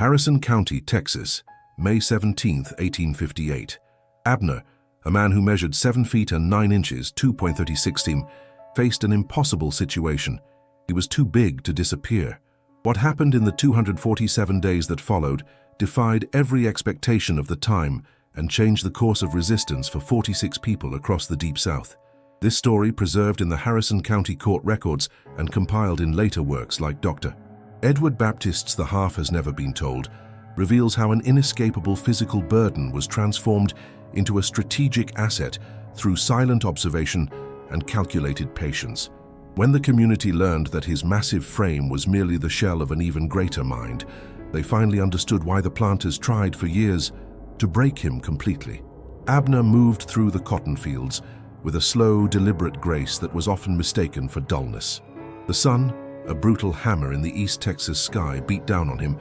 Harrison County, Texas, May 17, 1858. Abner, a man who measured 7 feet and 9 inches, 2.36 cm, faced an impossible situation. He was too big to disappear. What happened in the 247 days that followed defied every expectation of the time and changed the course of resistance for 46 people across the Deep South. This story, preserved in the Harrison County Court records and compiled in later works like Dr. Edward Baptist's The Half Has Never Been Told, reveals how an inescapable physical burden was transformed into a strategic asset through silent observation and calculated patience. When the community learned that his massive frame was merely the shell of an even greater mind, they finally understood why the planters tried for years to break him completely. Abner moved through the cotton fields with a slow, deliberate grace that was often mistaken for dullness. The sun, a brutal hammer in the East Texas sky, beat down on him,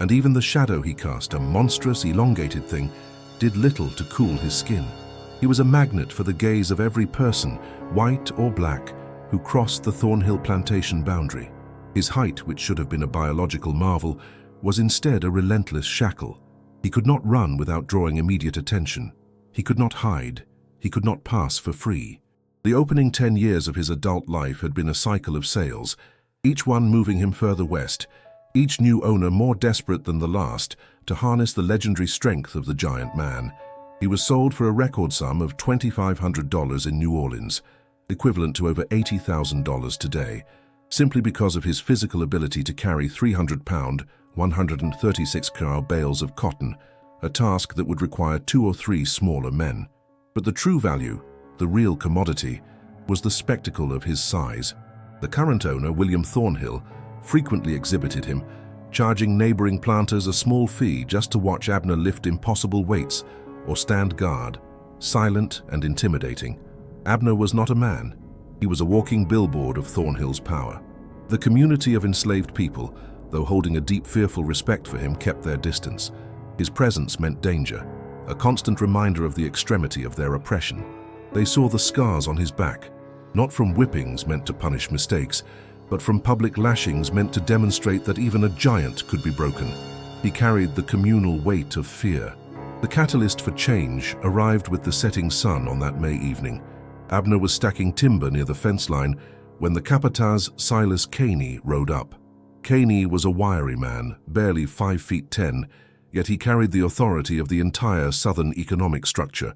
and even the shadow he cast, a monstrous, elongated thing, did little to cool his skin. He was a magnet for the gaze of every person, white or black, who crossed the Thornhill plantation boundary. His height, which should have been a biological marvel, was instead a relentless shackle. He could not run without drawing immediate attention. He could not hide. He could not pass for free. The opening 10 years of his adult life had been a cycle of sales, each one moving him further west, each new owner more desperate than the last to harness the legendary strength of the giant man. He was sold for a record sum of $2,500 in New Orleans, equivalent to over $80,000 today, simply because of his physical ability to carry 300-pound, 136-car bales of cotton, a task that would require 2 or 3 smaller men. But the true value, the real commodity, was the spectacle of his size. The current owner, William Thornhill, frequently exhibited him, charging neighboring planters a small fee just to watch Abner lift impossible weights or stand guard. Silent and intimidating, Abner was not a man. He was a walking billboard of Thornhill's power. The community of enslaved people, though holding a deep, fearful respect for him, kept their distance. His presence meant danger, a constant reminder of the extremity of their oppression. They saw the scars on his back, not from whippings meant to punish mistakes, but from public lashings meant to demonstrate that even a giant could be broken. He carried the communal weight of fear. The catalyst for change arrived with the setting sun on that May evening. Abner was stacking timber near the fence line when the capataz Silas Caney rode up. Caney was a wiry man, barely 5 feet 10, yet he carried the authority of the entire southern economic structure.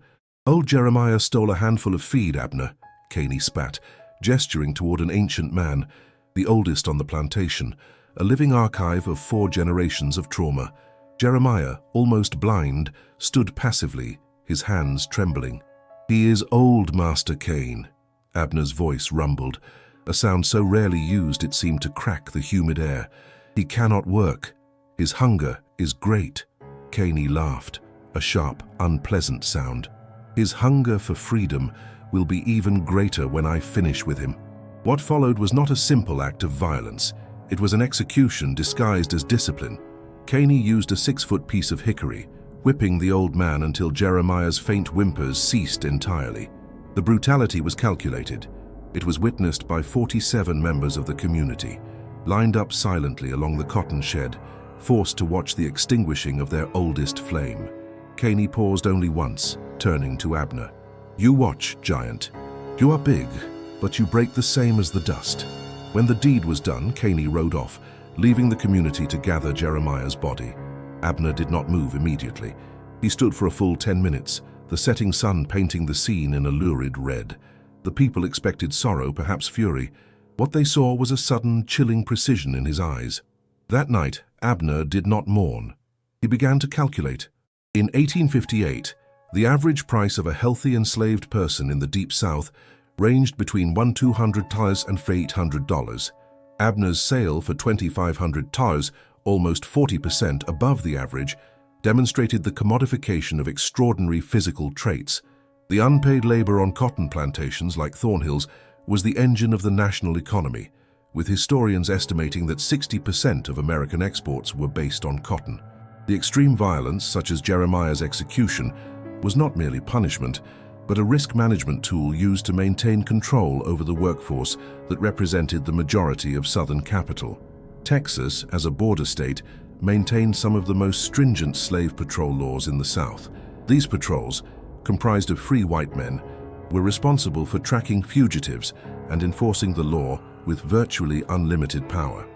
"Old Jeremiah stole a handful of feed, Abner," Caney spat, gesturing toward an ancient man, the oldest on the plantation, a living archive of 4 generations of trauma. Jeremiah, almost blind, stood passively, his hands trembling. "He is old, Master Kane," Abner's voice rumbled, a sound so rarely used it seemed to crack the humid air. "He cannot work. His hunger is great." Caney laughed, a sharp, unpleasant sound. "His hunger for freedom will be even greater when I finish with him." What followed was not a simple act of violence. It was an execution disguised as discipline. Caney used a 6-foot piece of hickory, whipping the old man until Jeremiah's faint whimpers ceased entirely. The brutality was calculated. It was witnessed by 47 members of the community, lined up silently along the cotton shed, forced to watch the extinguishing of their oldest flame. Caney paused only once, turning to Abner. "You watch, giant. You are big, but you break the same as the dust." When the deed was done, Caney rode off, leaving the community to gather Jeremiah's body. Abner did not move immediately. He stood for a full 10 minutes, the setting sun painting the scene in a lurid red. The people expected sorrow, perhaps fury. What they saw was a sudden, chilling precision in his eyes. That night, Abner did not mourn. He began to calculate. In 1858, the average price of a healthy enslaved person in the Deep South ranged between $1,200 and $800. Abner's sale for $2,500, almost 40% above the average, demonstrated the commodification of extraordinary physical traits. The unpaid labor on cotton plantations like Thornhill's was the engine of the national economy, with historians estimating that 60% of American exports were based on cotton. The extreme violence, such as Jeremiah's execution, was not merely punishment, but a risk management tool used to maintain control over the workforce that represented the majority of Southern capital. Texas, as a border state, maintained some of the most stringent slave patrol laws in the South. These patrols, comprised of free white men, were responsible for tracking fugitives and enforcing the law with virtually unlimited power.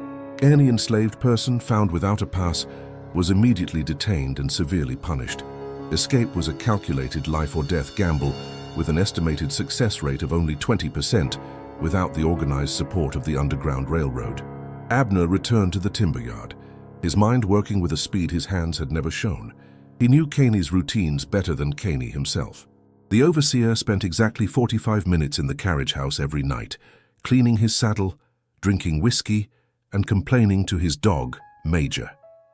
Any enslaved person found without a pass was immediately detained and severely punished. Escape was a calculated life-or-death gamble with an estimated success rate of only 20% without the organized support of the Underground Railroad. Abner returned to the timber yard, his mind working with a speed his hands had never shown. He knew Caney's routines better than Caney himself. The overseer spent exactly 45 minutes in the carriage house every night, cleaning his saddle, drinking whiskey, and complaining to his dog, Major.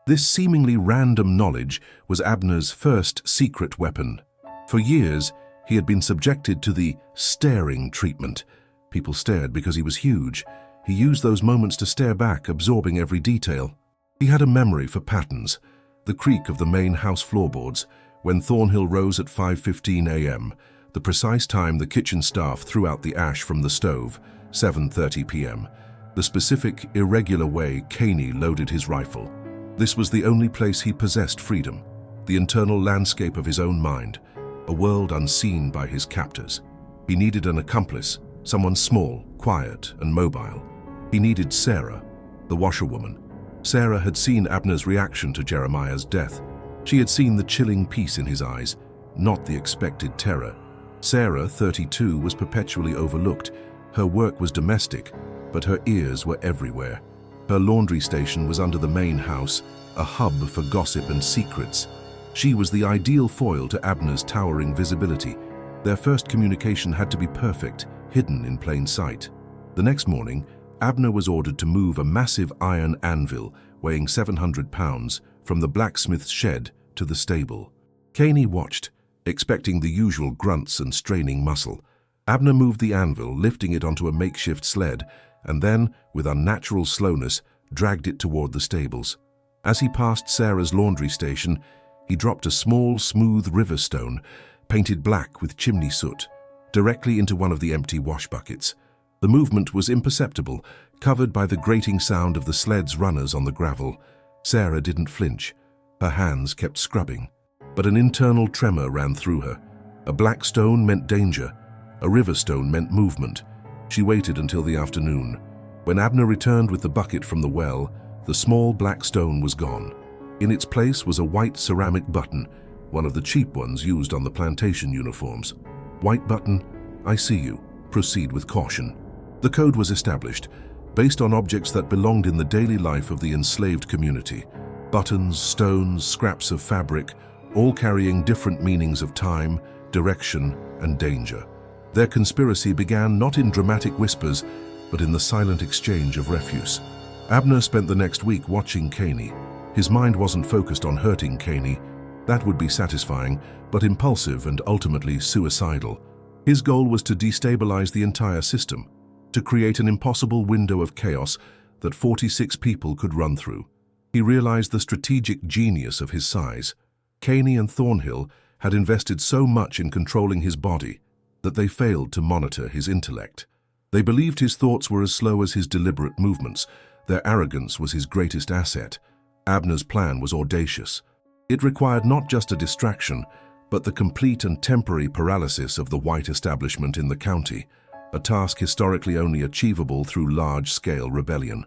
This seemingly random knowledge was Abner's first secret weapon. For years, he had been subjected to the staring treatment. People stared because he was huge. He used those moments to stare back, absorbing every detail. He had a memory for patterns, the creak of the main house floorboards, when Thornhill rose at 5:15 a.m., the precise time the kitchen staff threw out the ash from the stove, 7:30 p.m., the specific, irregular way Caney loaded his rifle. This was the only place he possessed freedom, the internal landscape of his own mind, a world unseen by his captors. He needed an accomplice, someone small, quiet, and mobile. He needed Sarah, the washerwoman. Sarah had seen Abner's reaction to Jeremiah's death. She had seen the chilling peace in his eyes, not the expected terror. Sarah, 32, was perpetually overlooked. Her work was domestic, but her ears were everywhere. Her laundry station was under the main house, a hub for gossip and secrets. She was the ideal foil to Abner's towering visibility. Their first communication had to be perfect, hidden in plain sight. The next morning, Abner was ordered to move a massive iron anvil weighing 700 pounds from the blacksmith's shed to the stable. Caney watched, expecting the usual grunts and straining muscle. Abner moved the anvil, lifting it onto a makeshift sled, and then, with unnatural slowness, dragged it toward the stables. As he passed Sarah's laundry station, he dropped a small, smooth river stone, painted black with chimney soot, directly into one of the empty wash buckets. The movement was imperceptible, covered by the grating sound of the sled's runners on the gravel. Sarah didn't flinch. Her hands kept scrubbing. But an internal tremor ran through her. A black stone meant danger. A river stone meant movement. She waited until the afternoon. When Abner returned with the bucket from the well, the small black stone was gone. In its place was a white ceramic button, one of the cheap ones used on the plantation uniforms. White button, I see you. Proceed with caution. The code was established, based on objects that belonged in the daily life of the enslaved community. Buttons, stones, scraps of fabric, all carrying different meanings of time, direction, and danger. Their conspiracy began not in dramatic whispers, but in the silent exchange of refuse. Abner spent the next week watching Caney. His mind wasn't focused on hurting Caney. That would be satisfying, but impulsive and ultimately suicidal. His goal was to destabilize the entire system, to create an impossible window of chaos that 46 people could run through. He realized the strategic genius of his size. Caney and Thornhill had invested so much in controlling his body that they failed to monitor his intellect. They believed his thoughts were as slow as his deliberate movements. Their arrogance was his greatest asset. Abner's plan was audacious. It required not just a distraction, but the complete and temporary paralysis of the white establishment in the county, a task historically only achievable through large-scale rebellion.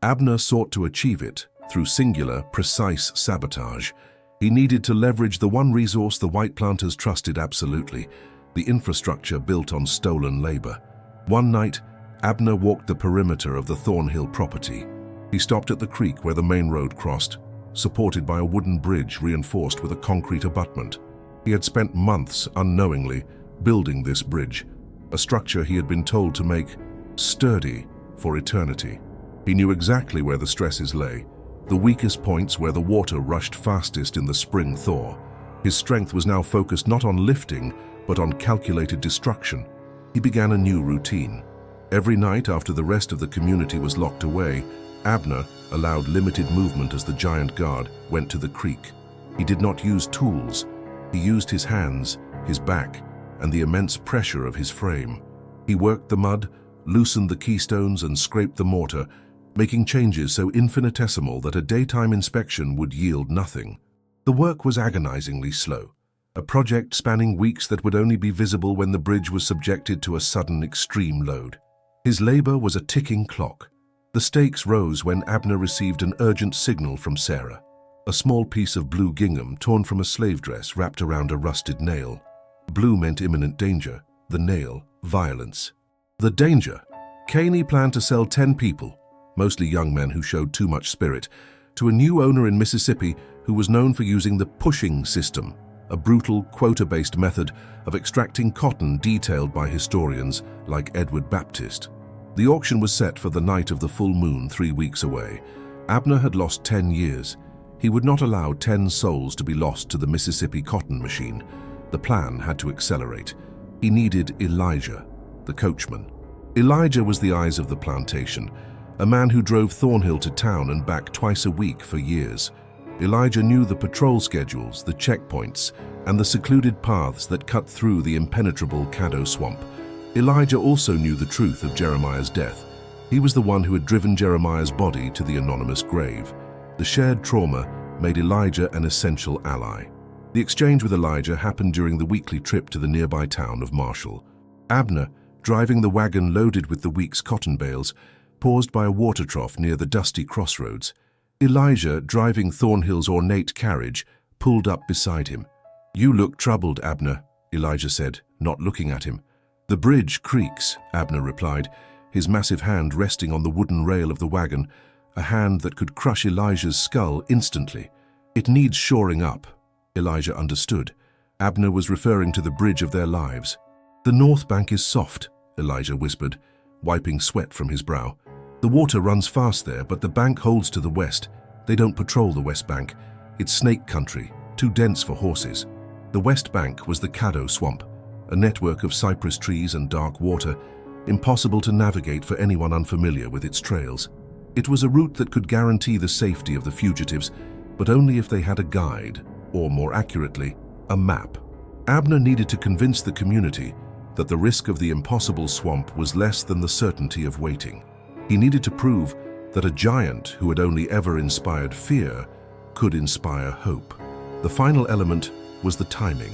Abner sought to achieve it through singular, precise sabotage. He needed to leverage the one resource the white planters trusted absolutely, the infrastructure built on stolen labor. One night, Abner walked the perimeter of the Thornhill property. He stopped at the creek where the main road crossed, supported by a wooden bridge reinforced with a concrete abutment. He had spent months unknowingly building this bridge, a structure he had been told to make sturdy for eternity. He knew exactly where the stresses lay, the weakest points where the water rushed fastest in the spring thaw. His strength was now focused not on lifting, but on calculated destruction. He began a new routine. Every night after the rest of the community was locked away, Abner allowed limited movement as the giant guard went to the creek. He did not use tools. He used his hands, his back, and the immense pressure of his frame. He worked the mud, loosened the keystones, and scraped the mortar, making changes so infinitesimal that a daytime inspection would yield nothing. The work was agonizingly slow, a project spanning weeks that would only be visible when the bridge was subjected to a sudden extreme load. His labor was a ticking clock. The stakes rose when Abner received an urgent signal from Sarah. A small piece of blue gingham torn from a slave dress wrapped around a rusted nail. Blue meant imminent danger, the nail, violence. The danger? Caney planned to sell 10 people, mostly young men who showed too much spirit, to a new owner in Mississippi who was known for using the pushing system, a brutal, quota-based method of extracting cotton detailed by historians like Edward Baptist. The auction was set for the night of the full moon 3 weeks away. Abner had lost 10 years. He would not allow 10 souls to be lost to the Mississippi cotton machine. The plan had to accelerate. He needed Elijah, the coachman. Elijah was the eyes of the plantation, a man who drove Thornhill to town and back twice a week for years. Elijah knew the patrol schedules, the checkpoints, and the secluded paths that cut through the impenetrable Caddo swamp. Elijah also knew the truth of Jeremiah's death. He was the one who had driven Jeremiah's body to the anonymous grave. The shared trauma made Elijah an essential ally. The exchange with Elijah happened during the weekly trip to the nearby town of Marshall. Abner, driving the wagon loaded with the week's cotton bales, paused by a water trough near the dusty crossroads. Elijah, driving Thornhill's ornate carriage, pulled up beside him. "You look troubled, Abner," Elijah said, not looking at him. "The bridge creaks," Abner replied, his massive hand resting on the wooden rail of the wagon, a hand that could crush Elijah's skull instantly. "It needs shoring up." Elijah understood. Abner was referring to the bridge of their lives. "The north bank is soft," Elijah whispered, wiping sweat from his brow. "The water runs fast there, but the bank holds to the west. They don't patrol the west bank. It's snake country, too dense for horses." The west bank was the Caddo swamp, a network of cypress trees and dark water, impossible to navigate for anyone unfamiliar with its trails. It was a route that could guarantee the safety of the fugitives, but only if they had a guide, or more accurately, a map. Abner needed to convince the community that the risk of the impossible swamp was less than the certainty of waiting. He needed to prove that a giant who had only ever inspired fear could inspire hope. The final element was the timing.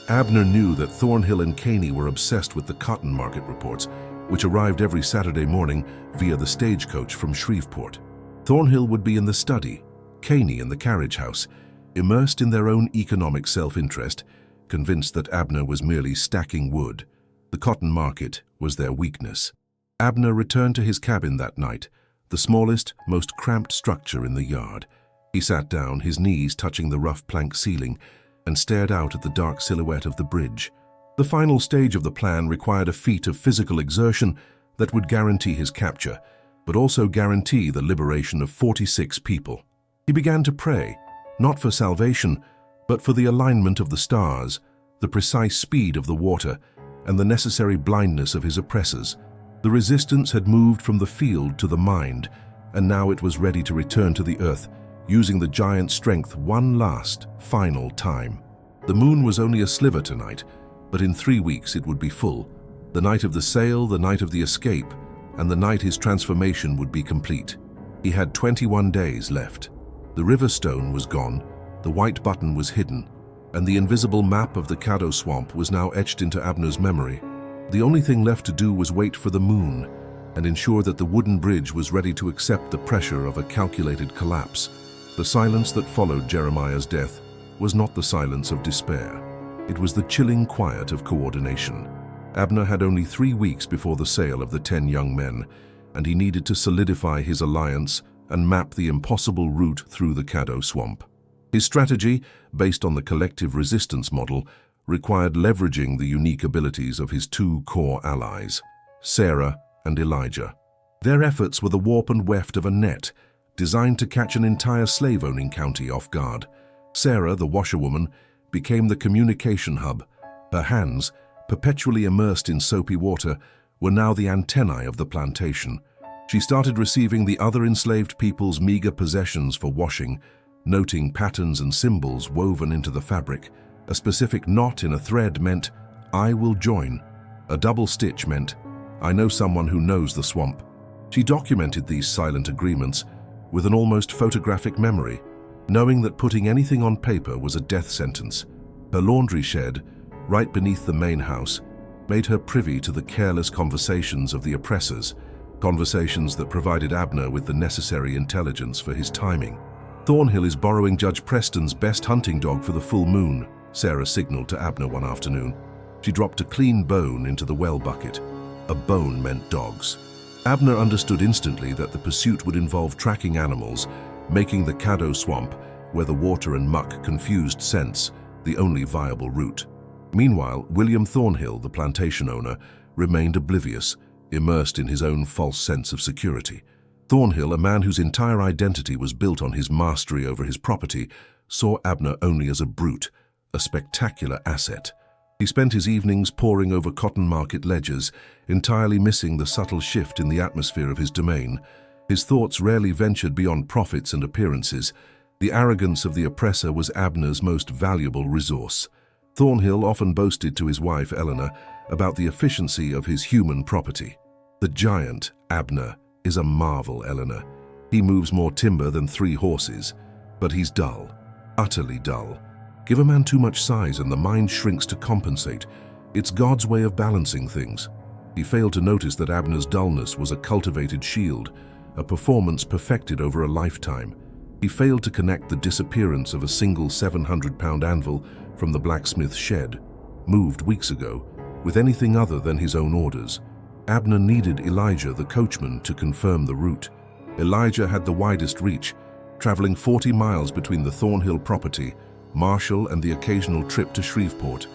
Abner knew that Thornhill and Caney were obsessed with the cotton market reports, which arrived every Saturday morning via the stagecoach from Shreveport. Thornhill would be in the study, Caney in the carriage house, immersed in their own economic self-interest, convinced that Abner was merely stacking wood. The cotton market was their weakness. Abner returned to his cabin that night, the smallest, most cramped structure in the yard. He sat down, his knees touching the rough plank ceiling, and stared out at the dark silhouette of the bridge. The final stage of the plan required a feat of physical exertion that would guarantee his capture, but also guarantee the liberation of 46 people. He began to pray, not for salvation, but for the alignment of the stars, the precise speed of the water, and the necessary blindness of his oppressors. The resistance had moved from the field to the mind, and now it was ready to return to the earth, using the giant's strength one last, final time. The moon was only a sliver tonight, but in 3 weeks it would be full. The night of the sale, the night of the escape, and the night his transformation would be complete. He had 21 days left. The river stone was gone, the white button was hidden, and the invisible map of the Caddo swamp was now etched into Abner's memory. The only thing left to do was wait for the moon and ensure that the wooden bridge was ready to accept the pressure of a calculated collapse. The silence that followed Jeremiah's death was not the silence of despair. It was the chilling quiet of coordination. Abner had only 3 weeks before the sale of the 10 young men, and he needed to solidify his alliance and map the impossible route through the Caddo swamp. His strategy, based on the collective resistance model, required leveraging the unique abilities of his 2 core allies, Sarah and Elijah. Their efforts were the warp and weft of a net, designed to catch an entire slave-owning county off guard. Sarah, the washerwoman, became the communication hub. Her hands, perpetually immersed in soapy water, were now the antennae of the plantation. She started receiving the other enslaved people's meager possessions for washing, noting patterns and symbols woven into the fabric. A specific knot in a thread meant, "I will join." A double stitch meant, "I know someone who knows the swamp." She documented these silent agreements with an almost photographic memory, knowing that putting anything on paper was a death sentence. Her laundry shed, right beneath the main house, made her privy to the careless conversations of the oppressors, conversations that provided Abner with the necessary intelligence for his timing. "Thornhill is borrowing Judge Preston's best hunting dog for the full moon," Sarah signaled to Abner one afternoon. She dropped a clean bone into the well bucket. A bone meant dogs. Abner understood instantly that the pursuit would involve tracking animals, making the Caddo Swamp, where the water and muck confused sense, the only viable route. Meanwhile, William Thornhill, the plantation owner, remained oblivious, immersed in his own false sense of security. Thornhill, a man whose entire identity was built on his mastery over his property, saw Abner only as a brute, a spectacular asset. He spent his evenings poring over cotton market ledgers, entirely missing the subtle shift in the atmosphere of his domain. His thoughts rarely ventured beyond profits and appearances. The arrogance of the oppressor was Abner's most valuable resource. Thornhill often boasted to his wife, Eleanor, about the efficiency of his human property. "The giant, Abner, is a marvel, Eleanor. He moves more timber than 3 horses, but he's dull, utterly dull. Give a man too much size and the mind shrinks to compensate. It's God's way of balancing things." He failed to notice that Abner's dullness was a cultivated shield, a performance perfected over a lifetime. He failed to connect the disappearance of a single 700-pound anvil from the blacksmith's shed, moved weeks ago, with anything other than his own orders. Abner needed Elijah, the coachman, to confirm the route. Elijah had the widest reach, traveling 40 miles between the Thornhill property, Marshall, and the occasional trip to Shreveport.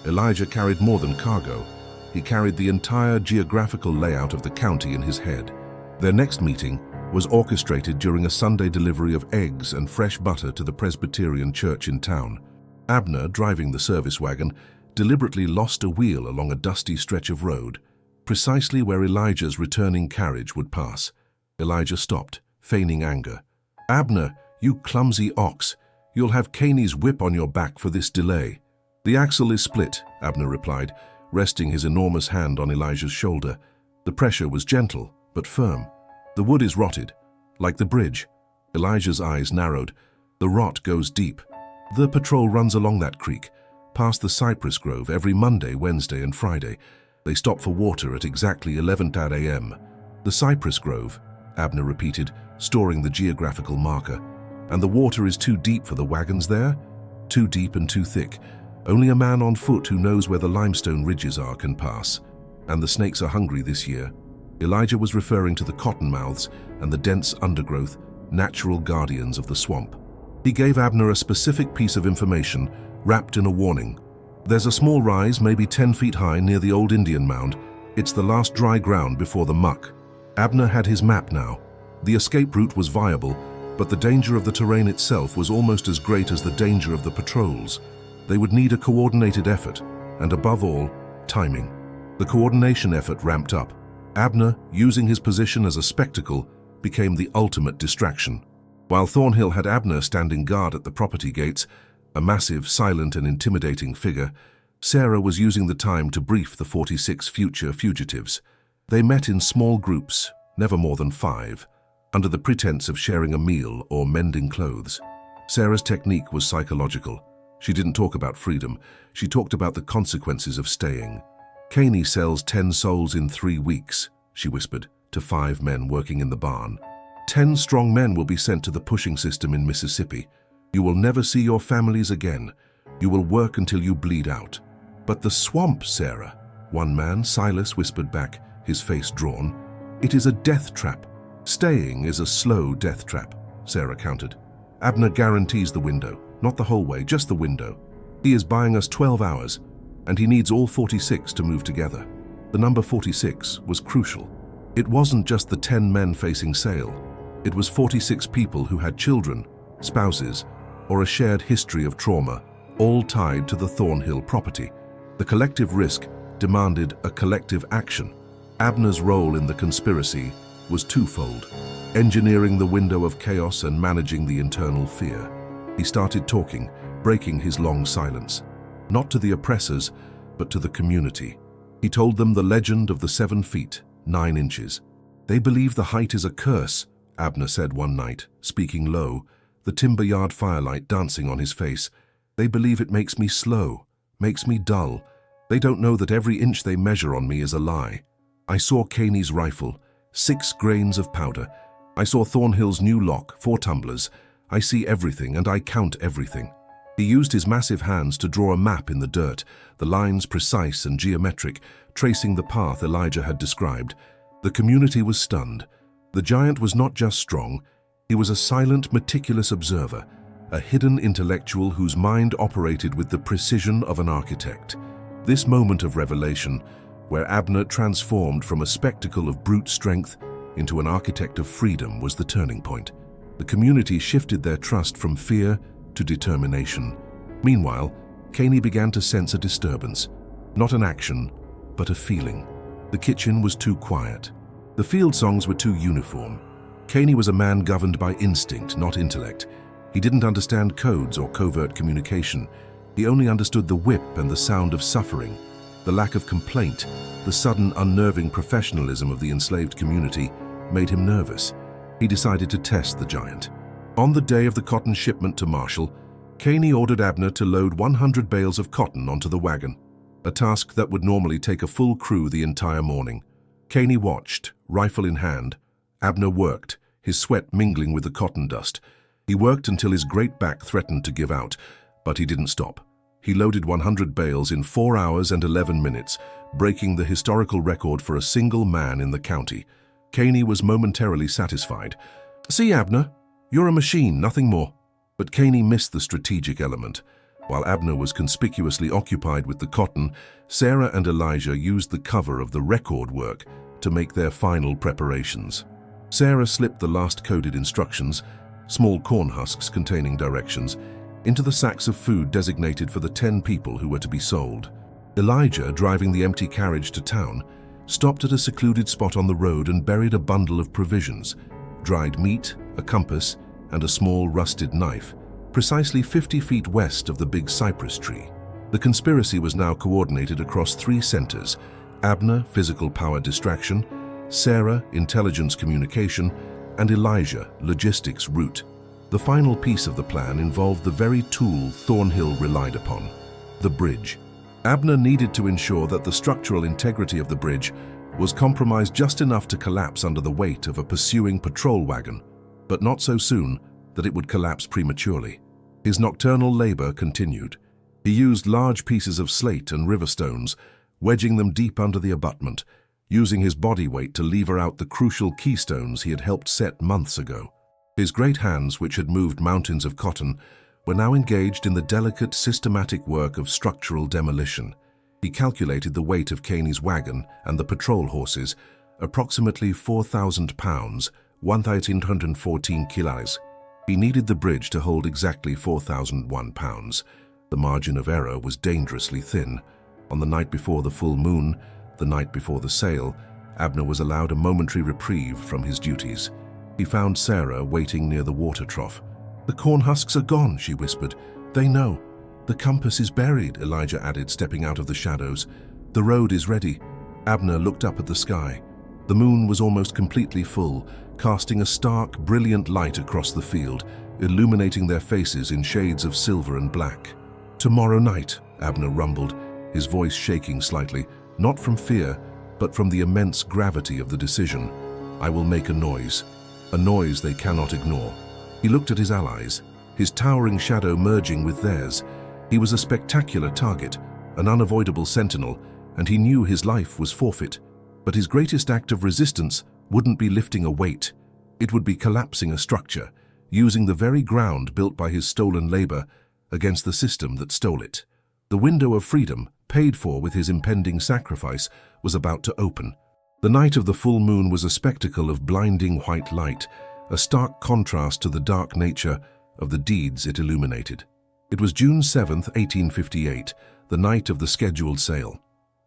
Elijah carried more than cargo. He carried the entire geographical layout of the county in his head. Their next meeting was orchestrated during a Sunday delivery of eggs and fresh butter to the Presbyterian church in town. Abner, driving the service wagon, deliberately lost a wheel along a dusty stretch of road, precisely where Elijah's returning carriage would pass. Elijah stopped, feigning anger. "Abner, you clumsy ox! You'll have Caney's whip on your back for this delay." "The axle is split," Abner replied, resting his enormous hand on Elijah's shoulder. The pressure was gentle, but firm. "The wood is rotted, like the bridge." Elijah's eyes narrowed. "The rot goes deep. The patrol runs along that creek, past the cypress grove every Monday, Wednesday, and Friday. They stop for water at exactly 11:00 a.m. "The cypress grove," Abner repeated, storing the geographical marker. "And the water is too deep for the wagons there?" "Too deep and too thick. Only a man on foot who knows where the limestone ridges are can pass. And the snakes are hungry this year." Elijah was referring to the cottonmouths and the dense undergrowth, natural guardians of the swamp. He gave Abner a specific piece of information, wrapped in a warning. "There's a small rise, maybe 10 feet high, near the old Indian mound. It's the last dry ground before the muck." Abner had his map now. The escape route was viable, but the danger of the terrain itself was almost as great as the danger of the patrols. They would need a coordinated effort, and above all, timing. The coordination effort ramped up. Abner, using his position as a spectacle, became the ultimate distraction. While Thornhill had Abner standing guard at the property gates, a massive, silent and intimidating figure, Sarah was using the time to brief the 46 future fugitives. They met in small groups, never more than 5, under the pretense of sharing a meal or mending clothes. Sarah's technique was psychological. She didn't talk about freedom. She talked about the consequences of staying. "Caney sells 10 souls in 3 weeks, she whispered to 5 men working in the barn. 10 strong men will be sent to the pushing system in Mississippi. You will never see your families again. You will work until you bleed out." "But the swamp, Sarah," one man, Silas, whispered back, his face drawn. "It is a death trap." "Staying is a slow death trap," Sarah countered. "Abner guarantees the window, not the whole way, just the window. He is buying us 12 hours, and he needs all 46 to move together." The number 46 was crucial. It wasn't just the 10 men facing sale. It was 46 people who had children, spouses, or a shared history of trauma, all tied to the Thornhill property. The collective risk demanded a collective action. Abner's role in the conspiracy was twofold: engineering the window of chaos and managing the internal fear. He started talking, breaking his long silence. Not to the oppressors, but to the community. He told them the legend of the 7 feet, 9 inches. "They believe the height is a curse," Abner said one night, speaking low, the timber yard firelight dancing on his face. "They believe it makes me slow, makes me dull. They don't know that every inch they measure on me is a lie. I saw Caney's rifle, 6 grains of powder. I saw Thornhill's new lock, 4 tumblers. I see everything and I count everything." He used his massive hands to draw a map in the dirt, the lines precise and geometric, tracing the path Elijah had described. The community was stunned. The giant was not just strong, he was a silent, meticulous observer, a hidden intellectual whose mind operated with the precision of an architect. This moment of revelation, where Abner transformed from a spectacle of brute strength into an architect of freedom, was the turning point. The community shifted their trust from fear to determination. Meanwhile, Caney began to sense a disturbance. Not an action, but a feeling. The kitchen was too quiet. The field songs were too uniform. Caney was a man governed by instinct, not intellect. He didn't understand codes or covert communication. He only understood the whip and the sound of suffering. The lack of complaint, the sudden unnerving professionalism of the enslaved community made him nervous. He decided to test the giant. On the day of the cotton shipment to Marshall, Caney ordered Abner to load 100 bales of cotton onto the wagon, a task that would normally take a full crew the entire morning. Caney watched, rifle in hand. Abner worked, his sweat mingling with the cotton dust. He worked until his great back threatened to give out, but he didn't stop. He loaded 100 bales in 4 hours and 11 minutes, breaking the historical record for a single man in the county. Caney was momentarily satisfied. "See, Abner, you're a machine, nothing more." But Caney missed the strategic element. While Abner was conspicuously occupied with the cotton, Sarah and Elijah used the cover of the record work to make their final preparations. Sarah slipped the last coded instructions, small corn husks containing directions, into the sacks of food designated for the 10 people who were to be sold. Elijah, driving the empty carriage to town, stopped at a secluded spot on the road and buried a bundle of provisions, dried meat, a compass, and a small rusted knife, precisely 50 feet west of the big cypress tree. The conspiracy was now coordinated across 3 centers: Abner, physical power distraction; Sarah, intelligence communication; and Elijah, logistics route. The final piece of the plan involved the very tool Thornhill relied upon: the bridge. Abner needed to ensure that the structural integrity of the bridge was compromised just enough to collapse under the weight of a pursuing patrol wagon, but not so soon that it would collapse prematurely. His nocturnal labor continued. He used large pieces of slate and river stones, wedging them deep under the abutment, using his body weight to lever out the crucial keystones he had helped set months ago. His great hands, which had moved mountains of cotton, were now engaged in the delicate, systematic work of structural demolition. He calculated the weight of Caney's wagon and the patrol horses, approximately 4,000 pounds, 1,814 kilos. He needed the bridge to hold exactly 4,001 pounds. The margin of error was dangerously thin. On the night before the full moon, the night before the sale, Abner was allowed a momentary reprieve from his duties. He found Sarah waiting near the water trough. "The corn husks are gone," she whispered. "They know." "The compass is buried," Elijah added, stepping out of the shadows. "The road is ready." Abner looked up at the sky. The moon was almost completely full, casting a stark, brilliant light across the field, illuminating their faces in shades of silver and black. "Tomorrow night," Abner rumbled, his voice shaking slightly, not from fear, but from the immense gravity of the decision. "I will make a noise they cannot ignore." He looked at his allies, his towering shadow merging with theirs. He was a spectacular target, an unavoidable sentinel, and he knew his life was forfeit. But his greatest act of resistance wouldn't be lifting a weight. It would be collapsing a structure, using the very ground built by his stolen labor against the system that stole it. The window of freedom, paid for with his impending sacrifice, was about to open. The night of the full moon was a spectacle of blinding white light, a stark contrast to the dark nature of the deeds it illuminated. It was June 7, 1858, the night of the scheduled sale.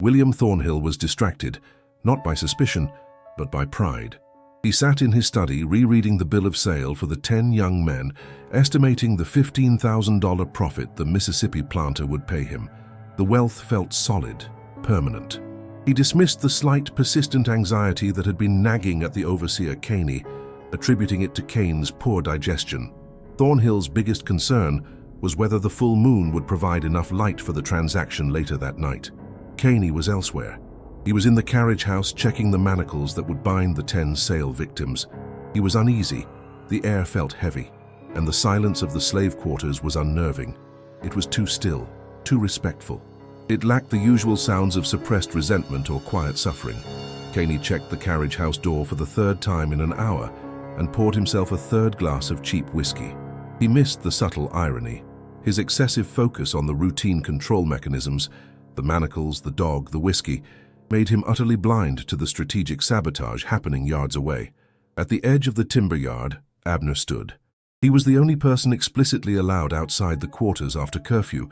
William Thornhill was distracted, not by suspicion, but by pride. He sat in his study rereading the bill of sale for the 10 young men, estimating the $15,000 profit the Mississippi planter would pay him. The wealth felt solid, permanent. He dismissed the slight, persistent anxiety that had been nagging at the overseer Caney, attributing it to Kane's poor digestion. Thornhill's biggest concern was whether the full moon would provide enough light for the transaction later that night. Caney was elsewhere. He was in the carriage house checking the manacles that would bind the 10 sale victims. He was uneasy. The air felt heavy, and the silence of the slave quarters was unnerving. It was too still, too respectful. It lacked the usual sounds of suppressed resentment or quiet suffering. Caney checked the carriage house door for the 3rd time in an hour and poured himself a 3rd glass of cheap whiskey. He missed the subtle irony. His excessive focus on the routine control mechanisms, the manacles, the dog, the whiskey, made him utterly blind to the strategic sabotage happening yards away. At the edge of the timber yard, Abner stood. He was the only person explicitly allowed outside the quarters after curfew,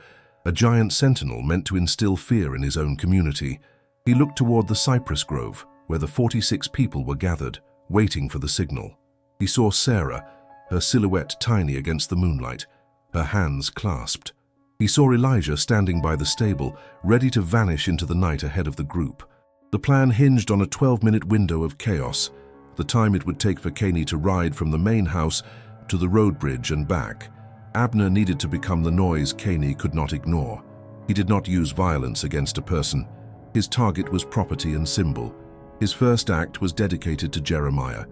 a giant sentinel meant to instill fear in his own community. He looked toward the cypress grove, where the 46 people were gathered, waiting for the signal. He saw Sarah, her silhouette tiny against the moonlight, her hands clasped. He saw Elijah standing by the stable, ready to vanish into the night ahead of the group. The plan hinged on a 12-minute window of chaos, the time it would take for Caney to ride from the main house to the road bridge and back. Abner needed to become the noise Caney could not ignore. He did not use violence against a person. His target was property and symbol. His first act was dedicated to Jeremiah.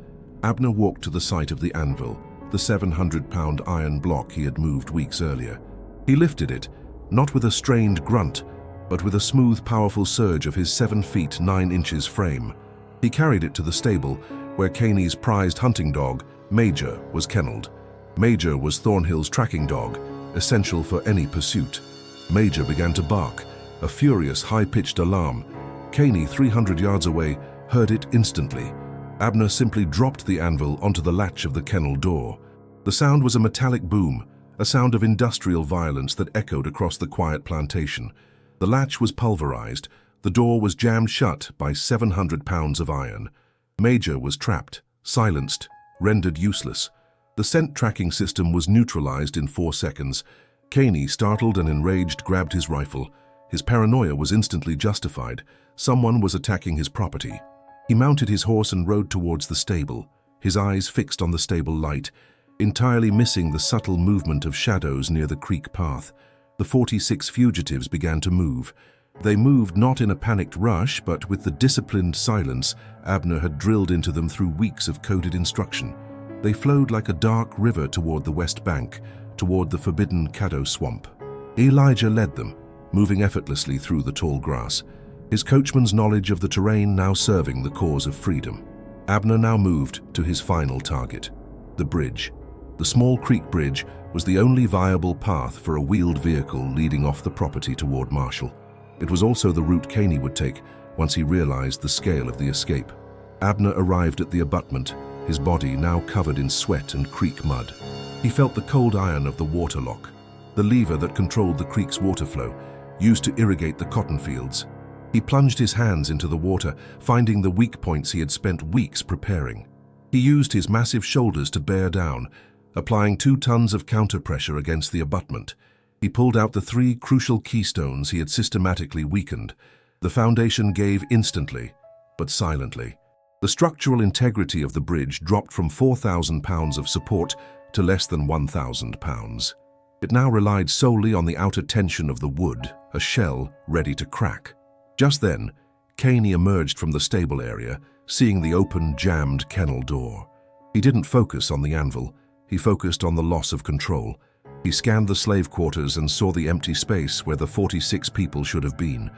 Abner walked to the site of the anvil, the 700-pound iron block he had moved weeks earlier. He lifted it, not with a strained grunt, but with a smooth, powerful surge of his 7 feet 9 inches frame. He carried it to the stable, where Caney's prized hunting dog, Major, was kenneled. Major was Thornhill's tracking dog, essential for any pursuit. Major began to bark, a furious, high-pitched alarm. Caney, 300 yards away, heard it instantly. Abner simply dropped the anvil onto the latch of the kennel door. The sound was a metallic boom, a sound of industrial violence that echoed across the quiet plantation. The latch was pulverized. The door was jammed shut by 700 pounds of iron. Major was trapped, silenced, rendered useless. The scent tracking system was neutralized in 4 seconds. Caney, startled and enraged, grabbed his rifle. His paranoia was instantly justified. Someone was attacking his property. He mounted his horse and rode towards the stable, his eyes fixed on the stable light, entirely missing the subtle movement of shadows near the creek path. The 46 fugitives began to move. They moved not in a panicked rush, but with the disciplined silence Abner had drilled into them through weeks of coded instruction. They flowed like a dark river toward the west bank, toward the forbidden Caddo swamp. Elijah led them, moving effortlessly through the tall grass, his coachman's knowledge of the terrain now serving the cause of freedom. Abner now moved to his final target, the bridge. The small creek bridge was the only viable path for a wheeled vehicle leading off the property toward Marshall. It was also the route Caney would take once he realized the scale of the escape. Abner arrived at the abutment, his body now covered in sweat and creek mud. He felt the cold iron of the water lock, the lever that controlled the creek's water flow, used to irrigate the cotton fields. He plunged his hands into the water, finding the weak points he had spent weeks preparing. He used his massive shoulders to bear down, applying 2 tons of counter-pressure against the abutment. He pulled out the 3 crucial keystones he had systematically weakened. The foundation gave instantly, but silently. The structural integrity of the bridge dropped from 4,000 pounds of support to less than 1,000 pounds. It now relied solely on the outer tension of the wood, a shell ready to crack. Just then, Caney emerged from the stable area, seeing the open, jammed kennel door. He didn't focus on the anvil. He focused on the loss of control. He scanned the slave quarters and saw the empty space where the 46 people should have been.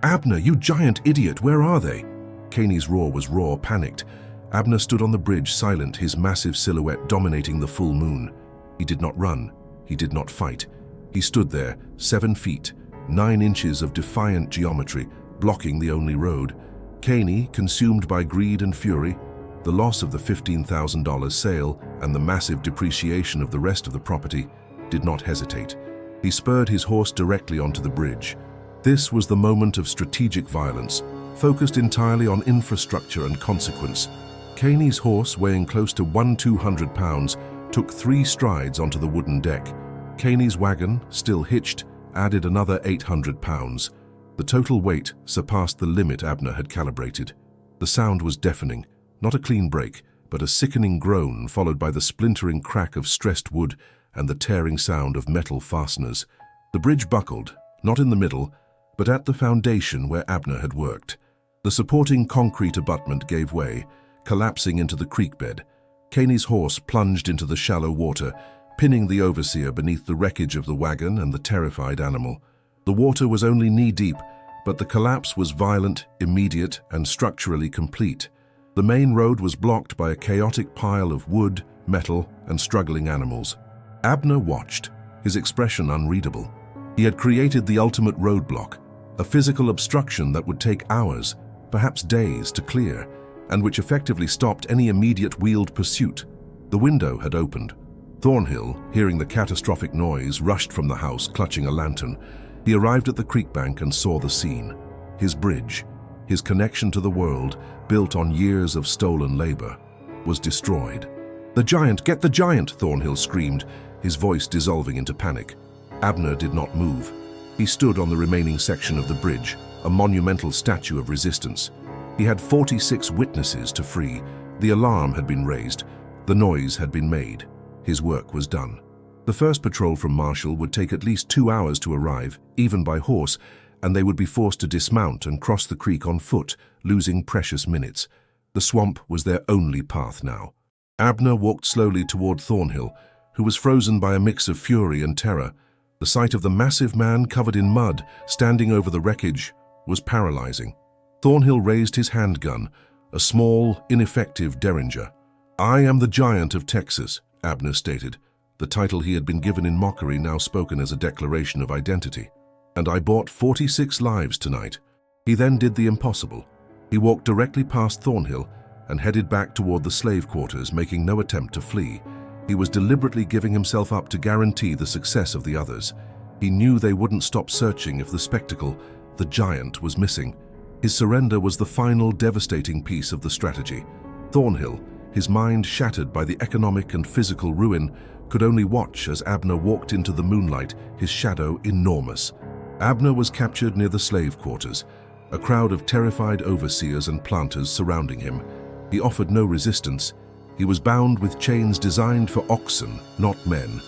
"Abner, you giant idiot, where are they?" Caney's roar was raw, panicked. Abner stood on the bridge, silent, his massive silhouette dominating the full moon. He did not run. He did not fight. He stood there, 7 feet, 9 inches of defiant geometry, blocking the only road. Caney, consumed by greed and fury, the loss of the $15,000 sale and the massive depreciation of the rest of the property, did not hesitate. He spurred his horse directly onto the bridge. This was the moment of strategic violence, focused entirely on infrastructure and consequence. Caney's horse, weighing close to 1,200 pounds, took 3 strides onto the wooden deck. Caney's wagon, still hitched, added another 800 pounds. The total weight surpassed the limit Abner had calibrated. The sound was deafening, not a clean break, but a sickening groan followed by the splintering crack of stressed wood and the tearing sound of metal fasteners. The bridge buckled, not in the middle, but at the foundation where Abner had worked. The supporting concrete abutment gave way, collapsing into the creek bed. Caney's horse plunged into the shallow water, pinning the overseer beneath the wreckage of the wagon and the terrified animal. The water was only knee-deep, but the collapse was violent, immediate, and structurally complete. The main road was blocked by a chaotic pile of wood, metal, and struggling animals. Abner watched, his expression unreadable. He had created the ultimate roadblock, a physical obstruction that would take hours, perhaps days, to clear, and which effectively stopped any immediate wheeled pursuit. The window had opened. Thornhill, hearing the catastrophic noise, rushed from the house, clutching a lantern. He arrived at the creek bank and saw the scene. His bridge, his connection to the world, built on years of stolen labor, was destroyed. "The giant! Get the giant!" Thornhill screamed, his voice dissolving into panic. Abner did not move. He stood on the remaining section of the bridge, a monumental statue of resistance. He had 46 witnesses to free. The alarm had been raised. The noise had been made. His work was done. The first patrol from Marshall would take at least 2 hours to arrive, even by horse, and they would be forced to dismount and cross the creek on foot, losing precious minutes. The swamp was their only path now. Abner walked slowly toward Thornhill, who was frozen by a mix of fury and terror. The sight of the massive man covered in mud, standing over the wreckage, was paralyzing. Thornhill raised his handgun, a small, ineffective derringer. "I am the Giant of Texas," Abner stated, the title he had been given in mockery now spoken as a declaration of identity. "And I bought 46 lives tonight." He then did the impossible. He walked directly past Thornhill and headed back toward the slave quarters, making no attempt to flee. He was deliberately giving himself up to guarantee the success of the others. He knew they wouldn't stop searching if the spectacle, the giant, was missing. His surrender was the final devastating piece of the strategy. Thornhill, his mind shattered by the economic and physical ruin, could only watch as Abner walked into the moonlight, his shadow enormous. Abner was captured near the slave quarters, a crowd of terrified overseers and planters surrounding him. He offered no resistance. He was bound with chains designed for oxen, not men,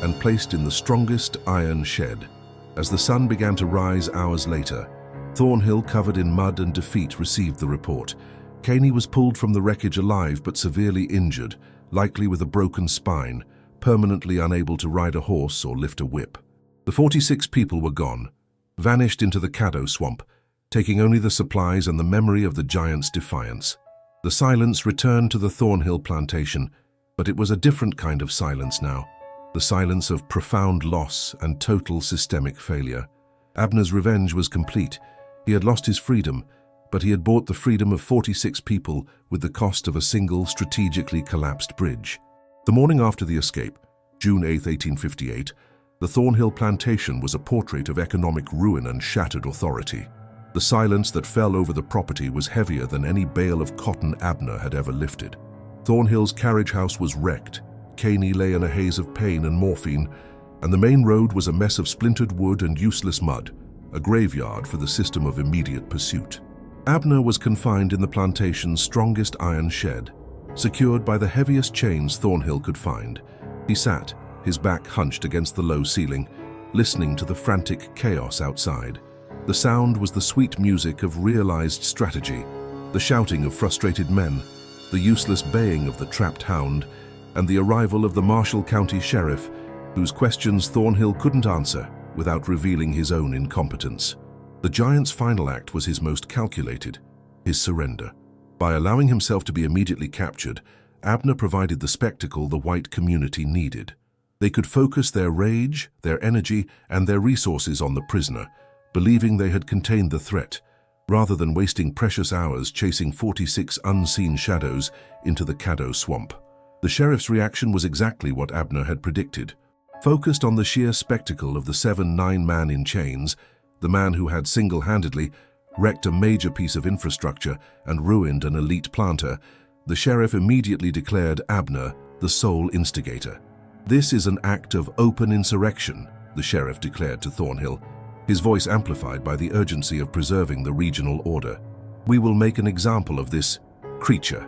and placed in the strongest iron shed. As the sun began to rise hours later, Thornhill, covered in mud and defeat, received the report. Caney was pulled from the wreckage alive but severely injured, likely with a broken spine, permanently unable to ride a horse or lift a whip. The 46 people were gone, vanished into the Caddo swamp, taking only the supplies and the memory of the giant's defiance. The silence returned to the Thornhill plantation, but it was a different kind of silence now, the silence of profound loss and total systemic failure. Abner's revenge was complete. He had lost his freedom, but he had bought the freedom of 46 people with the cost of a single strategically collapsed bridge. The morning after the escape, June 8, 1858, the Thornhill plantation was a portrait of economic ruin and shattered authority. The silence that fell over the property was heavier than any bale of cotton Abner had ever lifted. Thornhill's carriage house was wrecked. Caney lay in a haze of pain and morphine, and the main road was a mess of splintered wood and useless mud, a graveyard for the system of immediate pursuit. Abner was confined in the plantation's strongest iron shed, secured by the heaviest chains Thornhill could find. He sat, his back hunched against the low ceiling, listening to the frantic chaos outside. The sound was the sweet music of realized strategy, the shouting of frustrated men, the useless baying of the trapped hound, and the arrival of the Marshall County Sheriff, whose questions Thornhill couldn't answer without revealing his own incompetence. The giant's final act was his most calculated, his surrender. By allowing himself to be immediately captured, Abner provided the spectacle the white community needed. They could focus their rage, their energy, and their resources on the prisoner, believing they had contained the threat, rather than wasting precious hours chasing 46 unseen shadows into the Caddo swamp. The sheriff's reaction was exactly what Abner had predicted. Focused on the sheer spectacle of the 7-9 man in chains, the man who had single-handedly wrecked a major piece of infrastructure and ruined an elite planter, the sheriff immediately declared Abner the sole instigator. "This is an act of open insurrection," the sheriff declared to Thornhill. his voice amplified by the urgency of preserving the regional order. "We will make an example of this creature.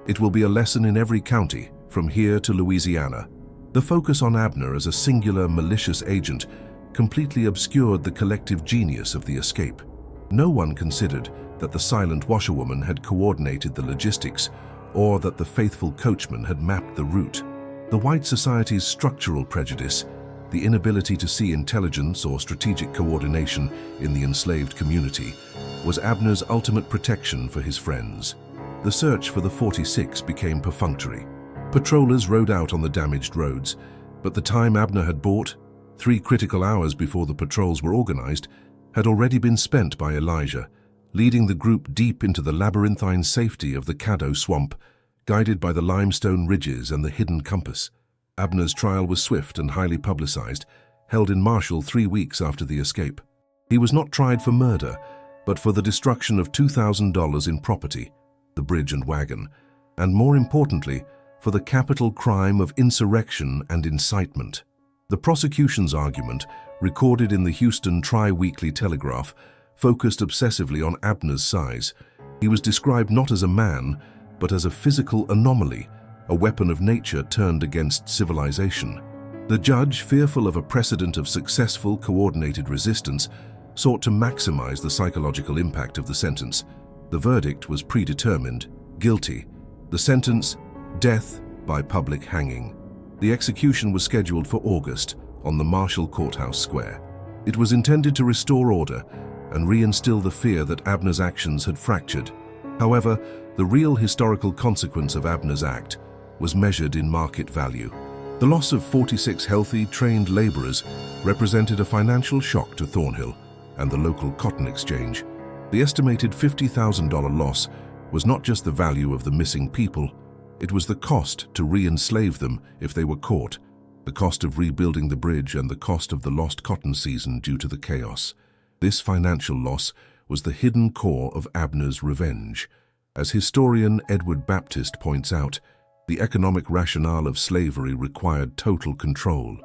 It will be a lesson in every county, from here to Louisiana." The focus on Abner as a singular, malicious agent completely obscured the collective genius of the escape. No one considered that the silent washerwoman had coordinated the logistics, or that the faithful coachman had mapped the route. The white society's structural prejudice, the inability to see intelligence or strategic coordination in the enslaved community, was Abner's ultimate protection for his friends. The search for the 46 became perfunctory. Patrollers rode out on the damaged roads, but the time Abner had bought, 3 critical hours before the patrols were organized, had already been spent by Elijah, leading the group deep into the labyrinthine safety of the Caddo swamp, guided by the limestone ridges and the hidden compass. Abner's trial was swift and highly publicized, held in Marshall 3 weeks after the escape. He was not tried for murder, but for the destruction of $2,000 in property, the bridge and wagon, and more importantly, for the capital crime of insurrection and incitement. The prosecution's argument, recorded in the Houston Tri-Weekly Telegraph, focused obsessively on Abner's size. He was described not as a man, but as a physical anomaly, a weapon of nature turned against civilization. The judge, fearful of a precedent of successful, coordinated resistance, sought to maximize the psychological impact of the sentence. The verdict was predetermined: guilty. The sentence: death by public hanging. The execution was scheduled for August on the Marshall Courthouse Square. It was intended to restore order and reinstill the fear that Abner's actions had fractured. However, the real historical consequence of Abner's act was measured in market value. The loss of 46 healthy, trained laborers represented a financial shock to Thornhill and the local cotton exchange. The estimated $50,000 loss was not just the value of the missing people, it was the cost to re-enslave them if they were caught, the cost of rebuilding the bridge and the cost of the lost cotton season due to the chaos. This financial loss was the hidden core of Abner's revenge. As historian Edward Baptist points out, the economic rationale of slavery required total control.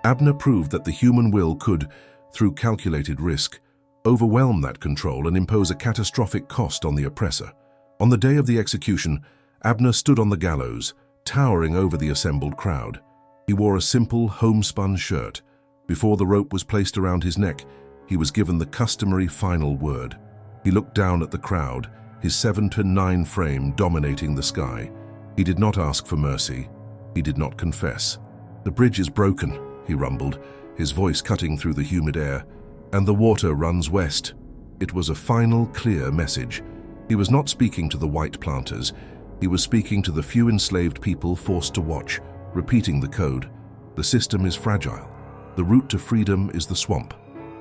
Abner proved that the human will could, through calculated risk, overwhelm that control and impose a catastrophic cost on the oppressor. On the day of the execution, Abner stood on the gallows, towering over the assembled crowd. He wore a simple, homespun shirt. Before the rope was placed around his neck, he was given the customary final word. He looked down at the crowd, his 7'9" frame dominating the sky. He did not ask for mercy. He did not confess. "The bridge is broken," he rumbled, his voice cutting through the humid air, "and the water runs west." It was a final, clear message. He was not speaking to the white planters. He was speaking to the few enslaved people forced to watch, repeating the code. The system is fragile. The route to freedom is the swamp.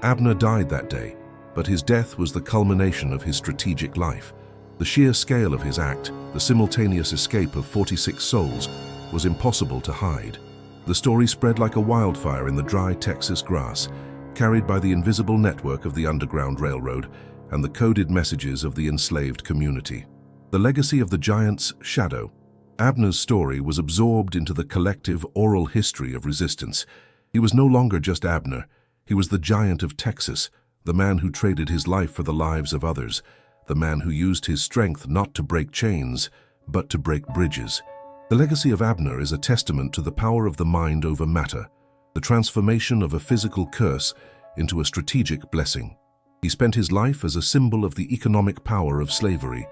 Abner died that day, but his death was the culmination of his strategic life. The sheer scale of his act, the simultaneous escape of 46 souls, was impossible to hide. The story spread like a wildfire in the dry Texas grass, carried by the invisible network of the Underground Railroad and the coded messages of the enslaved community. The legacy of the giant's shadow. Abner's story was absorbed into the collective oral history of resistance. He was no longer just Abner. He was the giant of Texas, the man who traded his life for the lives of others, the man who used his strength not to break chains, but to break bridges. The legacy of Abner is a testament to the power of the mind over matter, the transformation of a physical curse into a strategic blessing. He spent his life as a symbol of the economic power of slavery,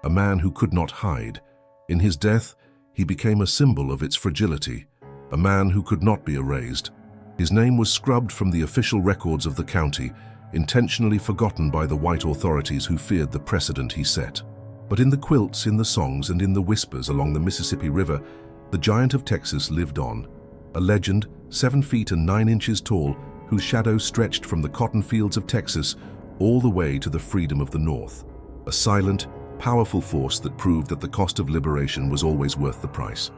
a man who could not hide. In his death, he became a symbol of its fragility, a man who could not be erased. His name was scrubbed from the official records of the county, intentionally forgotten by the white authorities who feared the precedent he set. But in the quilts, in the songs, and in the whispers along the Mississippi River, the giant of Texas lived on, a legend 7 feet and 9 inches tall, whose shadow stretched from the cotton fields of Texas all the way to the freedom of the North, a silent, powerful force that proved that the cost of liberation was always worth the price.